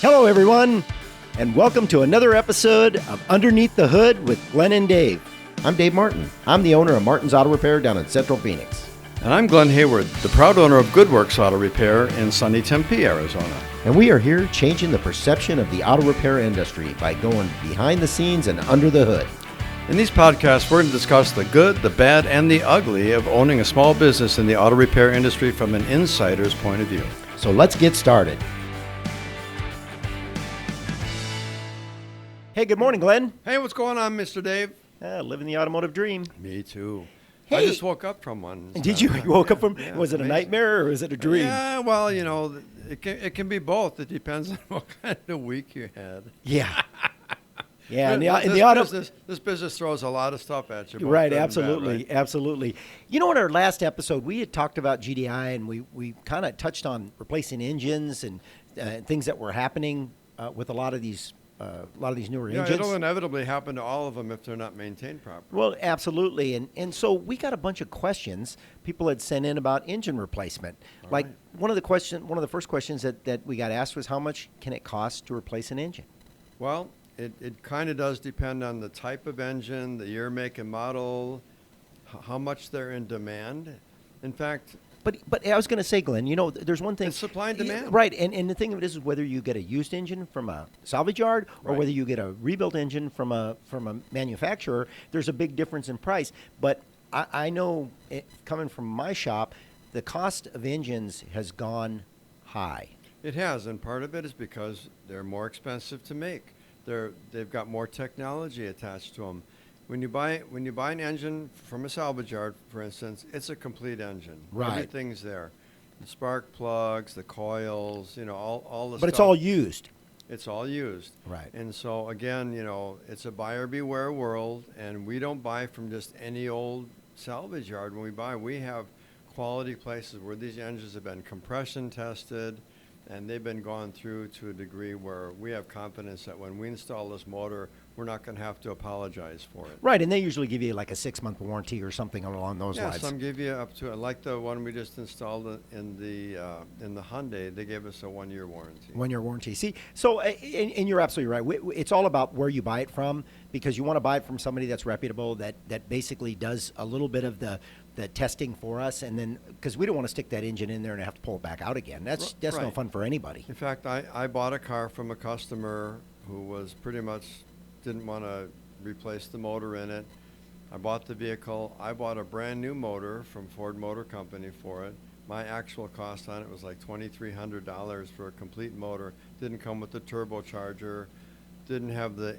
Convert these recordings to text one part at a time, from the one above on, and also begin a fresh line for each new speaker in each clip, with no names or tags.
Hello, everyone, and welcome to another episode of Underneath the Hood with Glen and Dave. I'm Dave Martin. I'm the owner of Martin's Auto Repair down in Central Phoenix.
And I'm Glenn Hayward, the proud owner of Goodworks Auto Repair in sunny Tempe, Arizona.
And we are here changing the perception of the auto repair industry by going behind the scenes and under the hood.
In these podcasts, we're going to discuss the good, the bad, and the ugly of owning a small business in the auto repair industry from an insider's point of view.
So let's get started. Hey, good morning, Glenn.
Hey, what's going on, Mr. Dave?
Living the automotive dream.
Me too.
Hey.
I just woke up from one.
Did you? You woke up from?
Yeah,
was it a
amazing.
nightmare or was it a dream?
Yeah, well, you know, it can be both. It depends on what kind of week you had.
Yeah. Yeah,
This business throws a lot of stuff at you. both
Right,
good and
absolutely,
bad, right?
absolutely. You know, in our last episode, we had talked about GDI, and we kind of touched on replacing engines and things that were happening with a lot of these newer
Yeah,
engines.
it'll inevitably happen to all of them if they're not maintained properly.
Well, absolutely, and so we got a bunch of questions people had sent in about engine replacement.
Right.
One of the first questions that we got asked was, how much can it cost to replace an engine?
Well, it kind of does depend on the type of engine, the year, make, and model, how much they're in demand. In fact,
But I was going to say, Glenn, you know, there's one thing.
it's supply and demand.
Right, and the thing of it is whether you get a used engine from a salvage yard or
Right.
whether you get a rebuilt engine from a manufacturer, there's a big difference in price. But I know, coming from my shop, the cost of engines has gone high.
It has, and part of it is because they're more expensive to make. They've got more technology attached to them. When you buy an engine from a salvage yard, for instance, it's a complete engine.
Right.
Everything's there. The spark plugs, the coils, you know, all the stuff.
But it's all used.
It's all used.
Right.
And so, again, you know, it's a buyer beware world, and we don't buy from just any old salvage yard. When we buy, we have quality places where these engines have been compression tested, and they've been gone through to a degree where we have confidence that when we install this motor, we're not going to have to apologize for it.
Right, and they usually give you like a 6-month warranty or something along those
Yeah,
lines.
some give you up to, like the one we just installed in the Hyundai, they gave us a 1-year warranty.
1-year warranty. See, so, and you're absolutely right. It's all about where you buy it from, because you want to buy it from somebody that's reputable, that basically does a little bit of the testing for us, and then, because we don't want to stick that engine in there and have to pull it back out again. That's no
Right.
fun for anybody.
In fact, I bought a car from a customer who was pretty much didn't want to replace the motor in it. I bought the vehicle. I bought a brand new motor from Ford Motor Company for it. My actual cost on it was like $2,300 for a complete motor. Didn't come with the turbocharger, didn't have the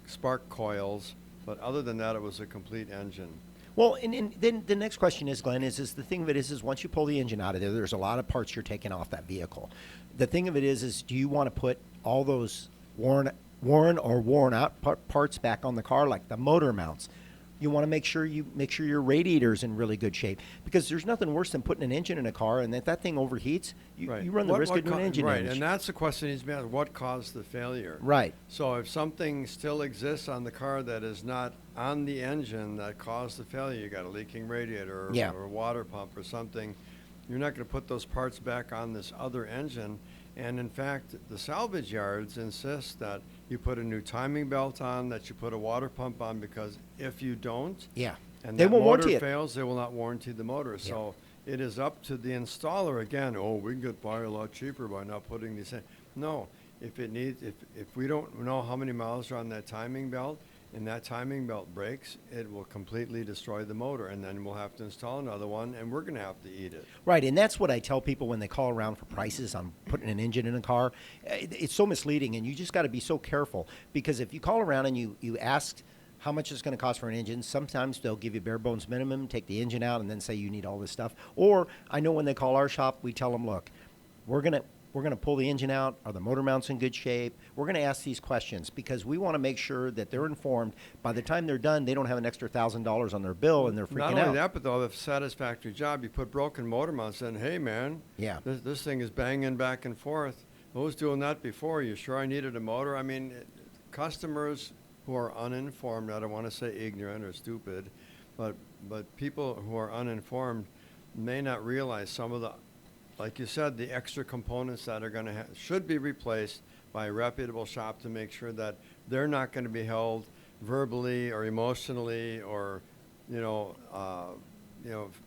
spark coils, but other than that, it was a complete engine.
Well, and then the next question is, Glenn, is the thing of it is once you pull the engine out of there, there's a lot of parts you're taking off that vehicle. The thing of it is do you want to put all those worn or worn out parts back on the car, like the motor mounts? You want to make sure your radiator's in really good shape, because there's nothing worse than putting an engine in a car, and if that thing overheats, you run the risk of doing an engine
Right,
damage.
and that's the question he's asked, what caused the failure?
Right.
So if something still exists on the car that is not on the engine that caused the failure, you got a leaking radiator
Yeah.
or a water pump or something, you're not going to put those parts back on this other engine. And in fact, the salvage yards insist that you put a new timing belt on, that you put a water pump on, because if you don't,
Yeah.
and
They
that
won't warranty
motor
it.
fails, they will not warranty the motor. So it is up to the installer again. Oh, we can get by a lot cheaper by not putting these in. No, if we don't know how many miles are on that timing belt, and that timing belt breaks, it will completely destroy the motor, and then we'll have to install another one, and we're going to have to eat it.
Right, and that's what I tell people when they call around for prices on putting an engine in a car. It's so misleading, and you just got to be so careful, because if you call around and you ask how much it's going to cost for an engine, sometimes they'll give you bare bones minimum, take the engine out, and then say you need all this stuff. Or I know when they call our shop, we tell them, look, we're going to pull the engine out. Are the motor mounts in good shape? We're going to ask these questions because we want to make sure that they're informed. By the time they're done, they don't have an extra $1,000 on their bill and they're freaking out.
Not only that, but they'll have a satisfactory job. You put broken motor mounts in. Hey, man,
Yeah.
this thing is banging back and forth. Who was doing that before? You sure I needed a motor? I mean, customers who are uninformed, I don't want to say ignorant or stupid, but people who are uninformed may not realize some of the like you said, the extra components that are going to should be replaced by a reputable shop to make sure that they're not going to be held verbally or emotionally or, you know,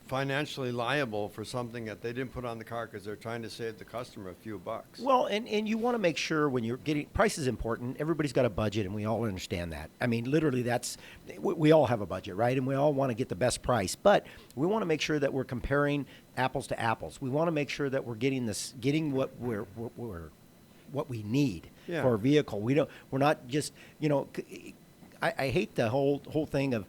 financially liable for something that they didn't put on the car because they're trying to save the customer a few bucks.
Well, and you want to make sure when you're getting, price is important. Everybody's got a budget, and we all understand that. I mean, literally, we all have a budget, right? And we all want to get the best price, but we want to make sure that we're comparing apples to apples. We want to make sure that we're getting what what we need for our vehicle. We're not just, I hate the whole thing of,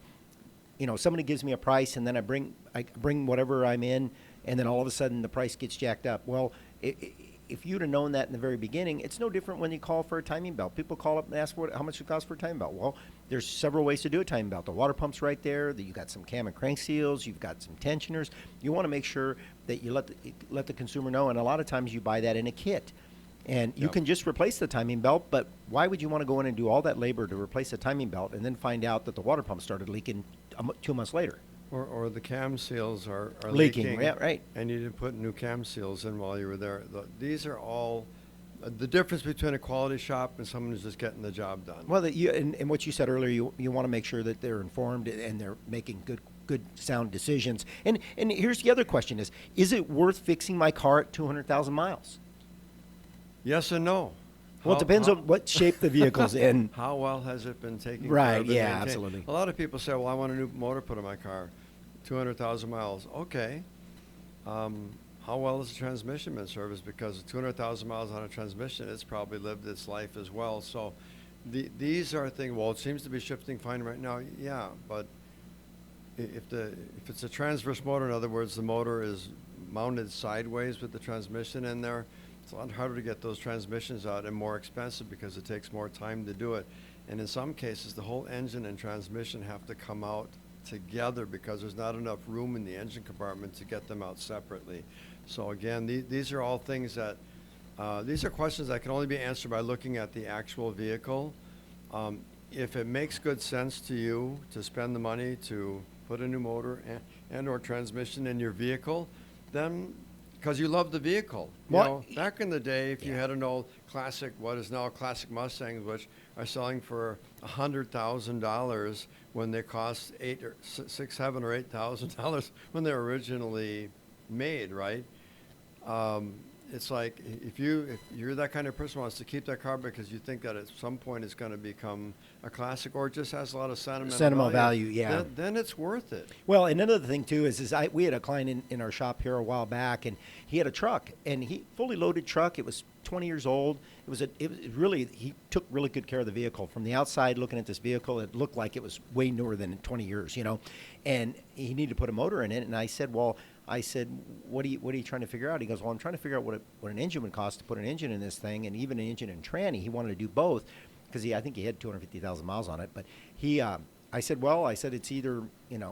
somebody gives me a price and then I bring whatever I'm in, and then all of a sudden the price gets jacked up. Well, if you'd have known that in the very beginning, it's no different when you call for a timing belt. People call up and ask how much it costs for a timing belt. Well, there's several ways to do a timing belt. The water pump's right there. You got some cam and crank seals. You've got some tensioners. You want to make sure that you let the consumer know, and a lot of times you buy that in a kit. And you can just replace the timing belt, but why would you want to go in and do all that labor to replace a timing belt and then find out that the water pump started leaking 2 months later?
Or the cam seals are
leaking. Yeah, right.
And you didn't put new cam seals in while you were there. These are all the difference between a quality shop and someone who's just getting the job done.
Well, and what you said earlier, you want to make sure that they're informed and they're making good sound decisions. And here's the other question is it worth fixing my car at 200,000 miles?
Yes and no.
Well, it depends on what shape the vehicle's in.
How well has it been taken care of?
Right, yeah, absolutely.
A lot of people say, well, I want a new motor put in my car, 200,000 miles. Okay. How well has the transmission been serviced? Because 200,000 miles on a transmission, it's probably lived its life as well. So these are things, well, it seems to be shifting fine right now. Yeah, but if it's a transverse motor, in other words, the motor is mounted sideways with the transmission in there, it's a lot harder to get those transmissions out and more expensive because it takes more time to do it. And in some cases, the whole engine and transmission have to come out together because there's not enough room in the engine compartment to get them out separately. So again, these are all things that, these are questions that can only be answered by looking at the actual vehicle. If it makes good sense to you to spend the money to put a new motor and or transmission in your vehicle, then because you love the vehicle. Back in the day, if you had an old classic, what is now classic Mustangs, which are selling for $100,000 when they cost $7,000 or $8,000 when they were originally made, right? It's like if you're that kind of person who wants to keep that car because you think that at some point it's going to become a classic or it just has a lot of sentimental
value, yeah.
Then it's worth it.
Well, and another thing too is we had a client in our shop here a while back, and he had a truck, and he fully loaded truck. It was 20 years old. He took really good care of the vehicle. From the outside, looking at this vehicle, it looked like it was way newer than 20 years, and he needed to put a motor in it. And I said, what are you trying to figure out? He goes, well, I'm trying to figure out what an engine would cost to put an engine in this thing, and even an engine and tranny. He wanted to do both because I think he had 250,000 miles on it. But I said it's either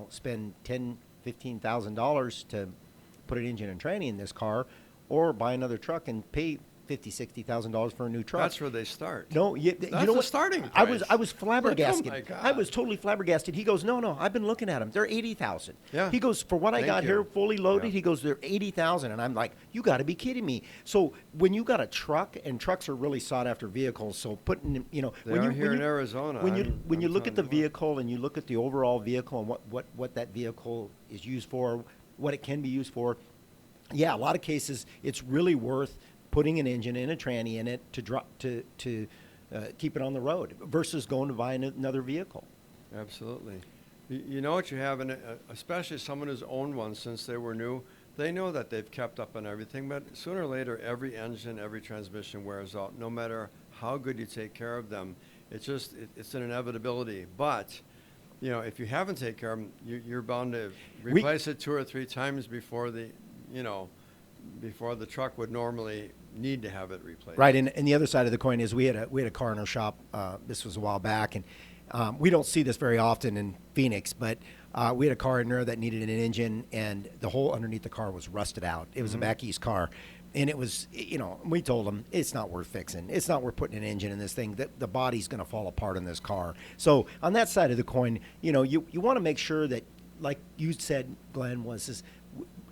spend $10,000-$15,000 to put an engine and tranny in this car, or buy another truck and pay $50,000-$60,000 for a new truck.
That's where they start.
No,
that's the starting price.
I was flabbergasted.
Oh my God.
I was totally flabbergasted. He goes, no, I've been looking at them. They're $80,000.
Yeah.
He goes, for what I got here, fully loaded. He goes, they're $80,000, and I'm like, you got to be kidding me. So when you got a truck, and trucks are really sought after vehicles, so putting
here in Arizona.
When you look at the vehicle and you look at the overall vehicle and what that vehicle is used for, what it can be used for, yeah, a lot of cases it's really worth putting an engine and a tranny in it to keep it on the road versus going to buy another vehicle.
Absolutely. You know what you have, and especially someone who's owned one since they were new, they know that they've kept up on everything, but sooner or later every engine, every transmission wears out, no matter how good you take care of them. It's an inevitability. But if you haven't taken care of them, you're bound to replace it 2 or 3 times before the truck would normally need to have it replaced.
Right, and the other side of the coin is we had a car in our shop. This was a while back, and we don't see this very often in Phoenix, but we had a car in there that needed an engine, and the whole underneath the car was rusted out. It was a back east car, and it was, we told them it's not worth fixing. It's not worth putting an engine in this thing. The body's going to fall apart in this car. So on that side of the coin, you want to make sure that, like you said, Glenn,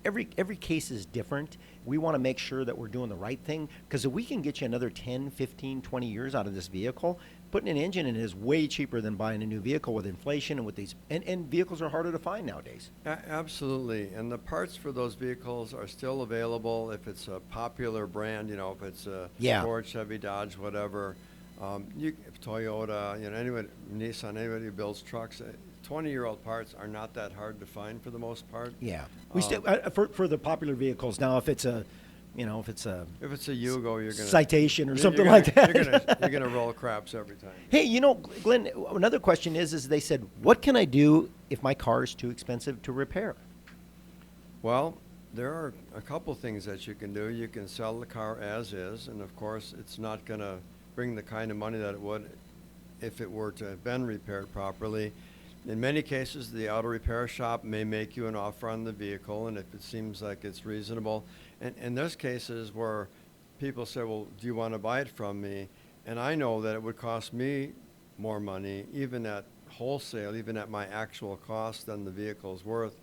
every case is different. We want to make sure that we're doing the right thing, because if we can get you another 10, 15, 20 years out of this vehicle, putting an engine in it is way cheaper than buying a new vehicle with inflation and with these, and vehicles are harder to find nowadays.
Absolutely, and the parts for those vehicles are still available if it's a popular brand, if it's a
Yeah.
Ford, Chevy, Dodge, whatever. If Toyota, anybody, Nissan, anybody who builds trucks, 20-year-old parts are not that hard to find for the most part.
Yeah, we still for the popular vehicles now. If it's a, if it's a
If it's a Yugo, you're gonna
Citation or
you're
something
gonna-
like that.
You're gonna roll craps every time.
Hey, Glenn, another question is they said, what can I do if my car is too expensive to repair?
Well, there are a couple things that you can do. You can sell the car as is, and of course, it's not going to bring the kind of money that it would if it were to have been repaired properly. In many cases, the auto repair shop may make you an offer on the vehicle, and if it seems like it's reasonable. And there's cases where people say, well, do you want to buy it from me? And I know that it would cost me more money, even at wholesale, even at my actual cost than the vehicle's worth.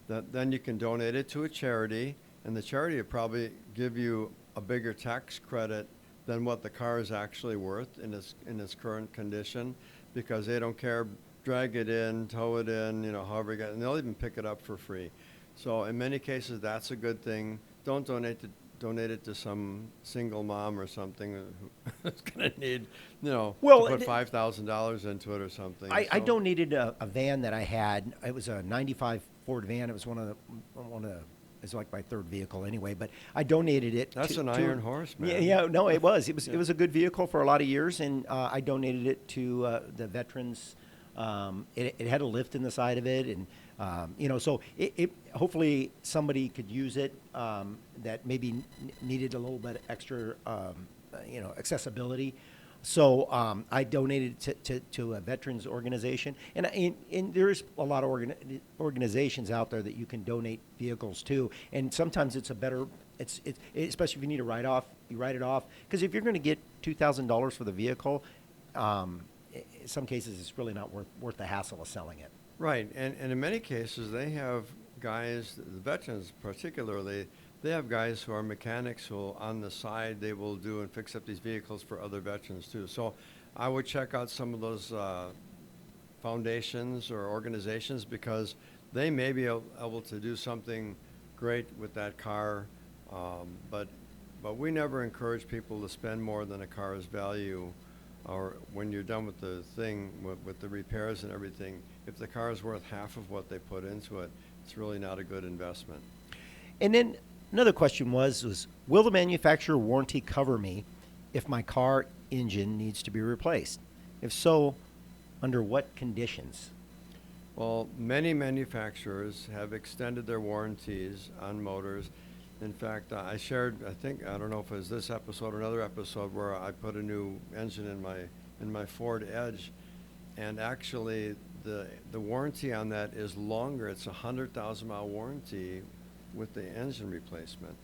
Then you can donate it to a charity, and the charity will probably give you a bigger tax credit than what the car is actually worth in its current condition, because they don't care. Drag it in, tow it in, however you get, and they'll even pick it up for free. So in many cases, that's a good thing. Don't donate it to some single mom or something who's going to need, to put $5,000 into it or something.
I donated a van that I had. It was a '95 Ford van. It was one of the. It's like my third vehicle anyway, but I donated it.
That's an iron horse, man.
Yeah, no, it was. It was a good vehicle for a lot of years, and I donated it to the veterans. It had a lift in the side of it, and so it hopefully somebody could use it that maybe needed a little bit extra, accessibility. So I donated to a veterans organization, and there's a lot of organizations out there that you can donate vehicles to, and sometimes it's a better. It's especially if you need a write off, you write it off, because if you're going to get $2,000 for the vehicle. In some cases, it's really not worth the hassle of selling it.
Right, and in many cases, they have guys, the veterans particularly, they have guys who are mechanics who on the side they will do and fix up these vehicles for other veterans too. So I would check out some of those foundations or organizations, because they may be able to do something great with that car, but we never encourage people to spend more than a car's value. Or when you're done with the thing, with the repairs and everything, if the car is worth half of what they put into it, it's really not a good investment.
And then another question was, will the manufacturer warranty cover me if my car engine needs to be replaced? If so, under what conditions?
Well, many manufacturers have extended their warranties on motors. In fact, I shared, I don't know if it was this episode or another episode, where I put a new engine in my Ford Edge, and actually the warranty on that is longer. It's a 100,000-mile warranty with the engine replacement,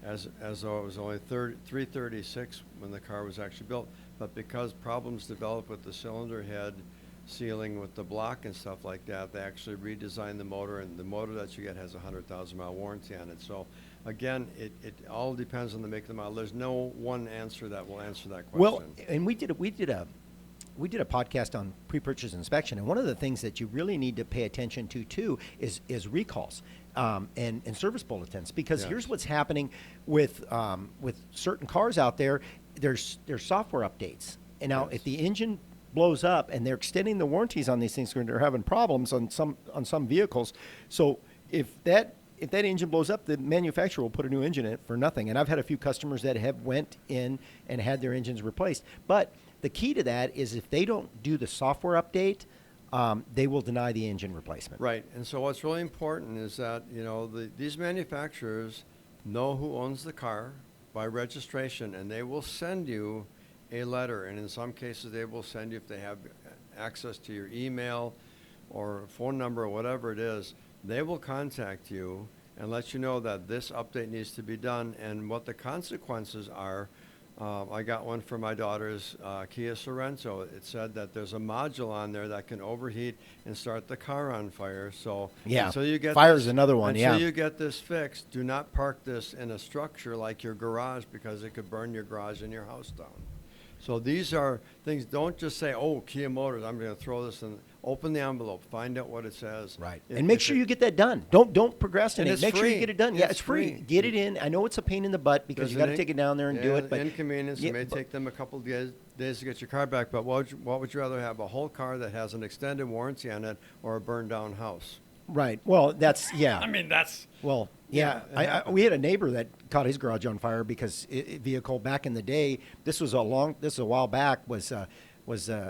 as though it was only 336 when the car was actually built. But because problems developed with the cylinder head sealing with the block and stuff like that, they actually redesigned the motor, and the motor that you get has a 100,000-mile warranty on it. So again, it all depends on the make of the model. There's no one answer that will answer that question.
Well, and we did a podcast on pre-purchase inspection, and one of the things that you really need to pay attention to too is recalls and service bulletins, because here's what's happening with certain cars out there. There's software updates, and now if the engine blows up, and they're extending the warranties on these things when they're having problems on some vehicles. So if that engine blows up, the manufacturer will put a new engine in it for nothing. And I've had a few customers that have went in and had their engines replaced. But the key to that is if they don't do the software update, they will deny the engine replacement.
Right. And so what's really important is that, these manufacturers know who owns the car by registration, and they will send you a letter. And in some cases, they will send you, if they have access to your email or phone number or whatever it is, they will contact you and let you know that this update needs to be done and what the consequences are I got one for my daughter's Kia Sorento. It said that there's a module on there that can overheat and start the car on fire. So
Yeah.
until you get
Fire's
this,
another one,
until
yeah.
you get this fixed, do not park this in a structure like your garage because it could burn your garage and your house down. So these are things. Don't just say, "Oh, Kia Motors, I'm going to throw this in." Open the envelope, find out what it says.
Right.
If-
And make
if
sure
it-
you get that done. Don't procrastinate.
And it's
Make sure you
free.
get it done. Yeah,
It's
it's free.
free.
Get it in. I know it's a pain in the butt because
There's
you got
an
to take it down there and do it. But
inconvenience.
Yeah,
It may
but-
take them a couple of days to get your car back. But what would you rather have? A whole car that has an extended warranty on it, or a burned down house?
Right. Well, that's yeah.
I mean, that's
Well, yeah,
Yeah, it happens.
we had a neighbor that caught his garage on fire because vehicle back in the day. This was a while back. Was I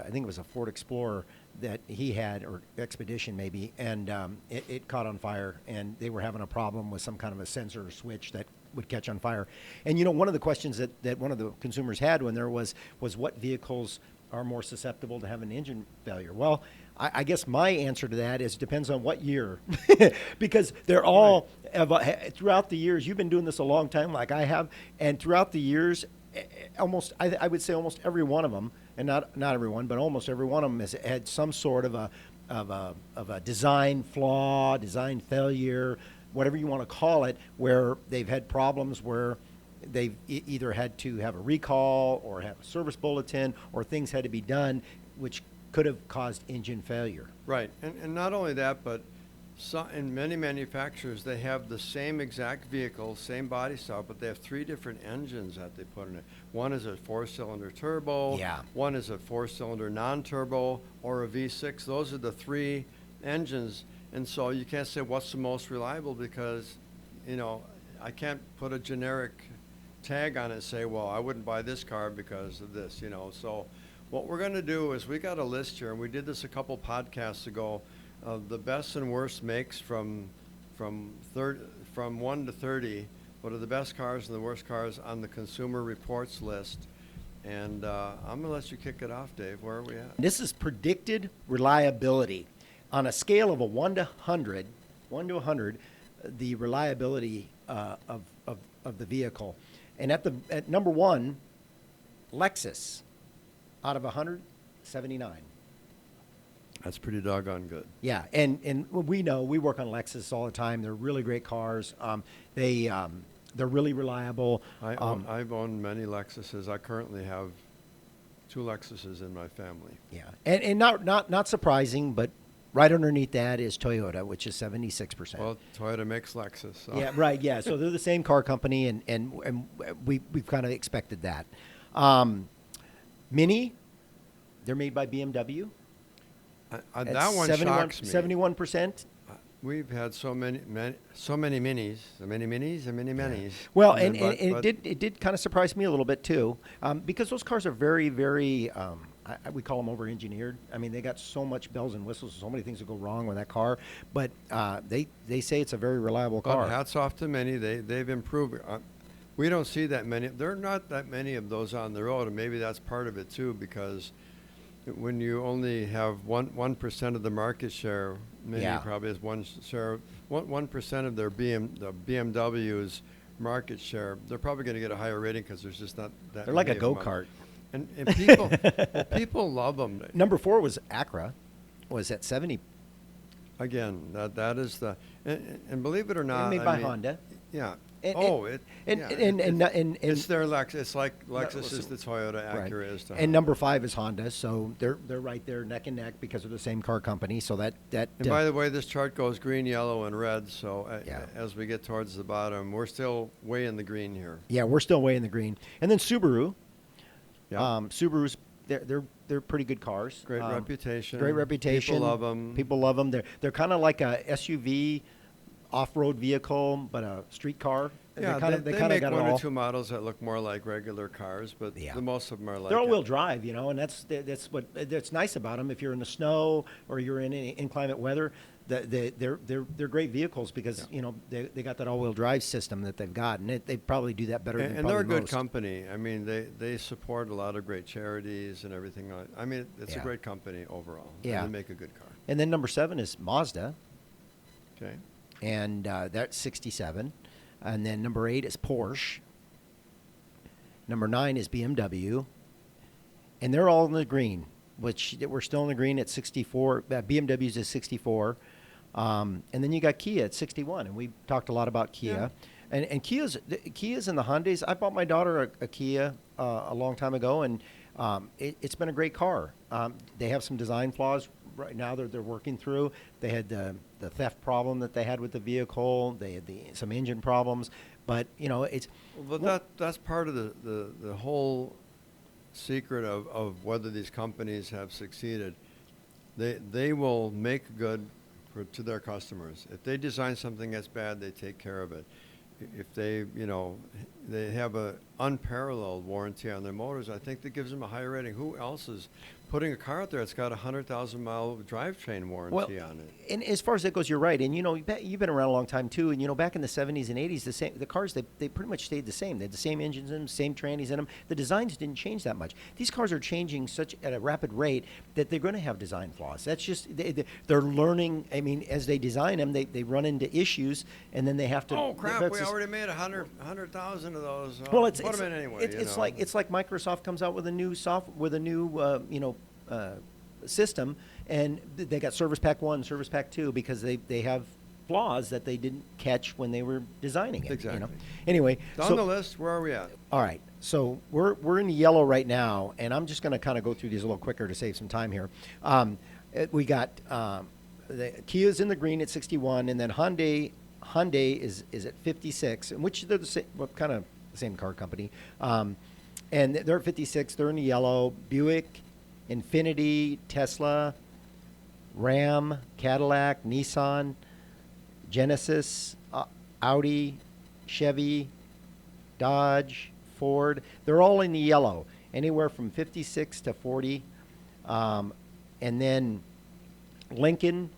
think it was a Ford Explorer that he had, or Expedition maybe, and it caught on fire, and they were having a problem with some kind of a sensor or switch that would catch on fire. And one of the questions that one of the consumers had when there was what vehicles are more susceptible to having engine failure. Well, I guess my answer to that is depends on what year, because they're all throughout the years. You've been doing this a long time, like I have, and throughout the years, almost I would say almost every one of them, and not everyone, but almost every one of them has had some sort of a design flaw, design failure, whatever you want to call it, where they've had problems where they've either had to have a recall or have a service bulletin, or things had to be done which could have caused engine failure.
right. And not only that, but in many manufacturers, they have the same exact vehicle, same body style, but they have 3 different engines that they put in it. One is a 4-cylinder turbo.
Yeah.
One is a 4-cylinder non-turbo, or a V6. Those are the 3 engines. And so you can't say what's the most reliable because, I can't put a generic tag on it and say, well, I wouldn't buy this car because of this, So what we're going to do is we got a list here, and we did this a couple podcasts ago, of the best and worst makes from 1 to 30. What are the best cars and the worst cars on the Consumer Reports list? And I'm going to let you kick it off, Dave. Where are we at?
This is predicted reliability. On a scale of a 1 to 100, the reliability of the vehicle. And at number 1, Lexus, out of 100, 79.
That's pretty doggone good.
Yeah, and we know, we work on Lexus all the time. They're really great cars. They're really reliable.
I've owned many Lexuses. I currently have 2 Lexuses in my family.
Yeah, and not surprising, but right underneath that is Toyota, which is 76%.
Well, Toyota makes Lexus. So.
Yeah, right. Yeah, so they're the same car company, and we've kind of expected that. Mini, they're made by BMW.
That one shocks me.
71%.
We've had so many minis, so many minis.
Well,
then,
and it did kind of surprise me a little bit too, because those cars are very, very. We call them over-engineered. I mean, they got so much bells and whistles, so many things that go wrong with that car. But they say it's a very reliable car.
But hats off to Mini. They've improved. We don't see that many. There are not that many of those on the road, and maybe that's part of it too, because when you only have 1% of the market share, Mini probably has 1% of their the BMW's market share. They're probably going to get a higher rating because there's just not that.
They're like a
many of them.
go-kart.
And people love them.
Number 4 was Acura, was at 70.
Again, that is the and believe it or not,
made by Honda.
Yeah.
And
It's their Lexus. It's like Lexus is the Toyota,
right.
Acura is to
And number 5 is Honda, so they're right there neck and neck because of the same car company. So that.
And by the way, this chart goes green, yellow, and red. So
Yeah.
as we get towards the bottom, we're still way in the green here.
Yeah, we're still way in the green. And then Subaru.
Yeah.
Subarus, they're pretty good cars.
Great reputation.
Great reputation.
People love them.
People love them. They're kind of like a SUV, off-road vehicle, but a street car.
Yeah,
they
they make
got it
one
all.
or 2 models that look more like regular cars, but
Yeah.
the most of them are like
They're all-wheel drive, and that's nice about them. If you're in the snow or you're in inclement weather, they're great vehicles because they got that all-wheel drive system that they've got, and they probably do that better than
and they're a
probably
good
most.
company. I mean, they support a lot of great charities and everything. I mean, it's a
Yeah.
great company overall.
Yeah.
And they make a good car.
And then number 7 is Mazda,
Okay.
and that's 67. And then number 8 is Porsche. Number 9 is BMW, and they're all in the green, which we're still in the green at 64. BMW's at 64. And then you got Kia at 61, and we talked a lot about Kia.
Yeah.
And Kia's and the Hyundais. I bought my daughter a Kia a long time ago, and it's been a great car. They have some design flaws right now that they're working through. They had the theft problem that they had with the vehicle. They had some engine problems, but it's.
But that's part of the whole secret of whether these companies have succeeded. They will make good to their customers. If they design something that's bad, they take care of it. If they have an unparalleled warranty on their motors, I think that gives them a higher rating. Who else is putting a car out there that's got a 100,000-mile drivetrain warranty on it?
And as far as that goes, you're right. And you've been around a long time too. And back in the 70s and 80s, the cars they pretty much stayed the same. They had the same engines in them, same trannies in them. The designs didn't change that much. These cars are changing at a rapid rate that they're going to have design flaws. That's just they're learning. I mean, as they design them, they run into issues, and then they have to.
Oh crap! We already made 100,000 of those.
Well,
put them in anyway.
It's like Microsoft comes out with a new system, and they got Service Pack 1, Service Pack 2 because they have flaws that they didn't catch when they were designing it.
Exactly.
Anyway,
on the list, where are we at?
All right, so we're in yellow right now, and I'm just going to kind of go through these a little quicker to save some time here. We got the Kia's in the green at 61, and then Hyundai is at 56, in which they're the same, kind of the same car company, and they're at 56. They're in the yellow. Buick, Infiniti, Tesla, Ram, Cadillac, Nissan, Genesis, Audi, Chevy, Dodge, Ford. They're all in the yellow, anywhere from 56 to 40. And then Lincoln,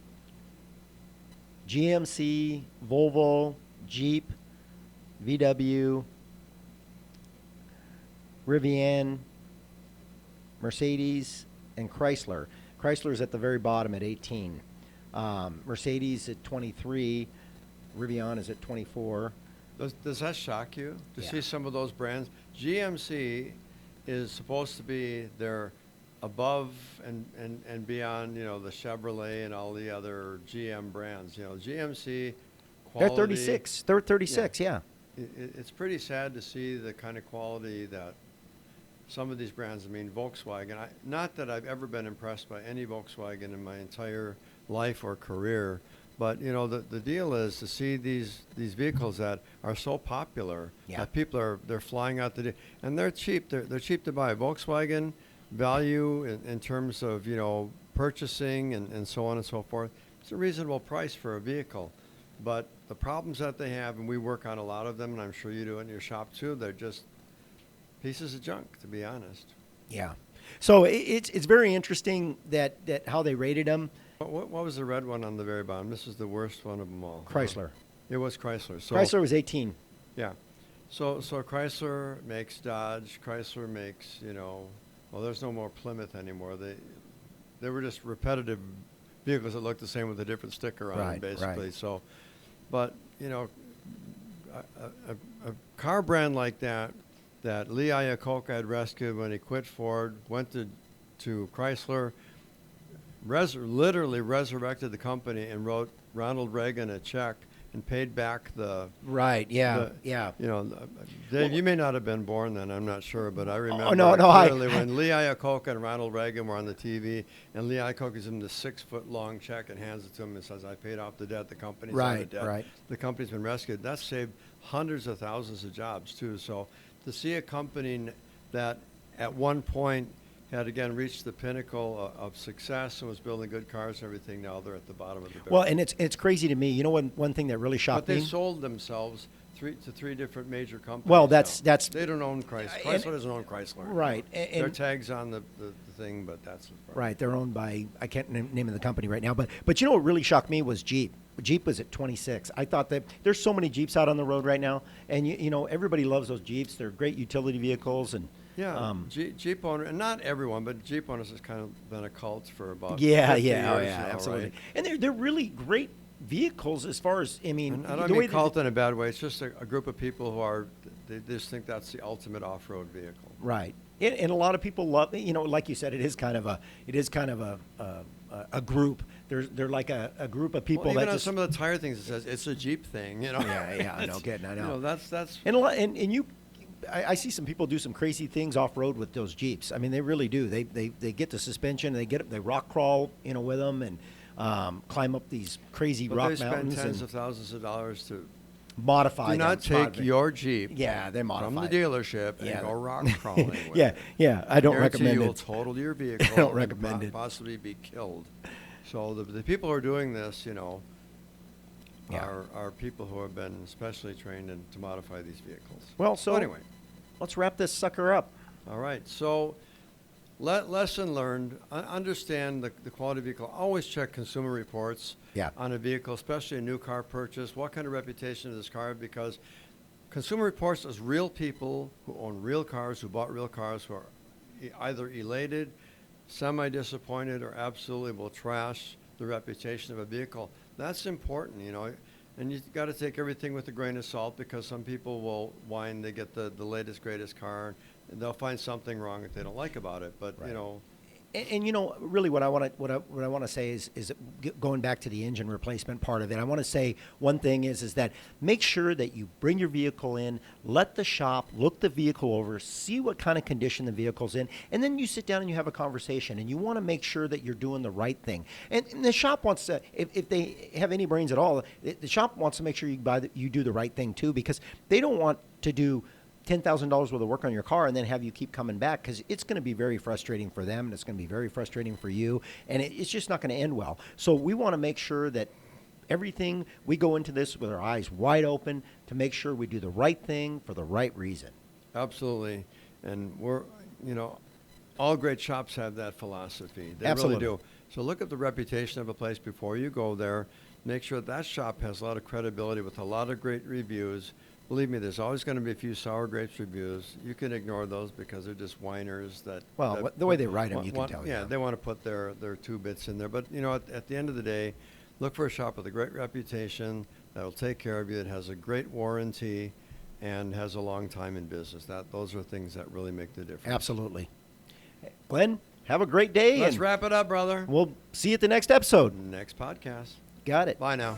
GMC, Volvo, Jeep, VW, Rivian, Mercedes, and Chrysler. Chrysler's at the very bottom at 18. Mercedes at 23. Rivian is at 24.
Does that shock you to
Yeah.
see some of those brands? GMC is supposed to be their above and beyond, the Chevrolet and all the other GM brands. GMC quality.
They're 36. They're 36, yeah.
It's pretty sad to see the kind of quality that some of these brands, Volkswagen, not that I've ever been impressed by any Volkswagen in my entire life or career, but the deal is to see these vehicles that are so popular that people they're flying out and they're cheap. They're cheap to buy. Volkswagen value in terms of purchasing and so on and so forth. It's a reasonable price for a vehicle, but the problems that they have, and we work on a lot of them, and I'm sure you do in your shop too. They're just pieces of junk, to be honest.
Yeah. So it's very interesting that how they rated them.
What was the red one on the very bottom? This is the worst one of them all.
Chrysler.
It was Chrysler. So
Chrysler was 18.
Yeah. So Chrysler makes Dodge. Chrysler makes, well, there's no more Plymouth anymore. They were just repetitive vehicles that looked the same with a different sticker on them, basically.
Right.
So, but, a car brand like that Lee Iacocca had rescued when he quit Ford, went to Chrysler, literally resurrected the company and wrote Ronald Reagan a check and paid back the...
Right, yeah.
Dave, you may not have been born then, I'm not sure, but I remember clearly when Lee Iacocca and Ronald Reagan were on the TV, and Lee Iacocca gives him the 6-foot-long check and hands it to him and says, I paid off the debt, the company's out of debt.
Right.
The company's been rescued. That saved hundreds of thousands of jobs, too. So to see a company that at one point had again reached the pinnacle of success and was building good cars and everything, now they're at the bottom of the barrel.
Well, and it's crazy to me. One thing that really shocked me.
But they sold themselves to three different major companies.
Well, that's
they don't own Chrysler. Chrysler doesn't own Chrysler.
Right.
Their tags on the thing, but that's
right. They're owned by, I can't name of the company right now, but what really shocked me was Jeep. Jeep was at 26. I thought that there's so many Jeeps out on the road right now, and everybody loves those Jeeps. They're great utility vehicles, and
Jeep owner, and not everyone, but Jeep owners has kind of been a cult for about 50 years now,
absolutely.
Right?
And they're really great vehicles as far as
I don't mean cult in a bad way. It's just a group of people who are they just think that's the ultimate off-road vehicle.
Right. And a lot of people love, like you said, it is kind of a group. They're like a group of people
Well, even
that
on
just,
some of the tire things, it says it's a Jeep thing,
Yeah, I know, getting, I know.
That's
And a lot, and you, I see some people do some crazy things off road with those Jeeps. I mean, they really do. They get the suspension, they rock crawl, with them, and climb up these crazy
but
rock
they spend
mountains
tens
and
of thousands of dollars to
modify
do
them.
not take your Jeep
Yeah, they modify
from the
it.
dealership
Yeah.
and go rock crawling with
Yeah,
it.
yeah. I don't
Guarantee
recommend
you'll
it.
total your vehicle.
I don't
and
recommend it.
Possibly be killed. So the people who are doing this,
Yeah.
are people who have been specially trained to modify these vehicles.
Well, so
anyway,
let's wrap this sucker up.
all right. So lesson learned. Understand the quality of vehicle. Always check consumer reports
Yeah.
on a vehicle, especially a new car purchase. What kind of reputation is this car? Because consumer reports is real people who own real cars, who bought real cars, who are either elated, semi-disappointed, or absolutely will trash the reputation of a vehicle. That's important, and you've got to take everything with a grain of salt, because some people will whine they get the latest, greatest car, and they'll find something wrong that they don't like about it. But,
Right. And really, what I want to say is going back to the engine replacement part of it. I want to say one thing is that make sure that you bring your vehicle in, let the shop look the vehicle over, see what kind of condition the vehicle's in, and then you sit down and you have a conversation. And you want to make sure that you're doing the right thing. And the shop wants to, if they have any brains at all, the shop wants to make sure you do the right thing too, because they don't want to do $10,000 worth of work on your car and then have you keep coming back, because it's going to be very frustrating for them, and it's going to be very frustrating for you, and it's just not going to end well. So we want to make sure that everything, we go into this with our eyes wide open to make sure we do the right thing for the right reason.
Absolutely. And all great shops have that philosophy. They
Absolutely.
really do. So look at the reputation of a place before you go there. Make sure that shop has a lot of credibility with a lot of great reviews. Believe me, there's always going to be a few sour grapes reviews. You can ignore those because they're just whiners that
The way they write them, you can
want,
tell.
Yeah, they want to put their 2 bits in there. But, at the end of the day, look for a shop with a great reputation that'll take care of you, that has a great warranty, and has a long time in business. Those are things that really make the difference.
Absolutely. Glenn, have a great day.
Let's
and
wrap it up, brother.
we'll see you at the next episode.
Next podcast.
Got it.
Bye now.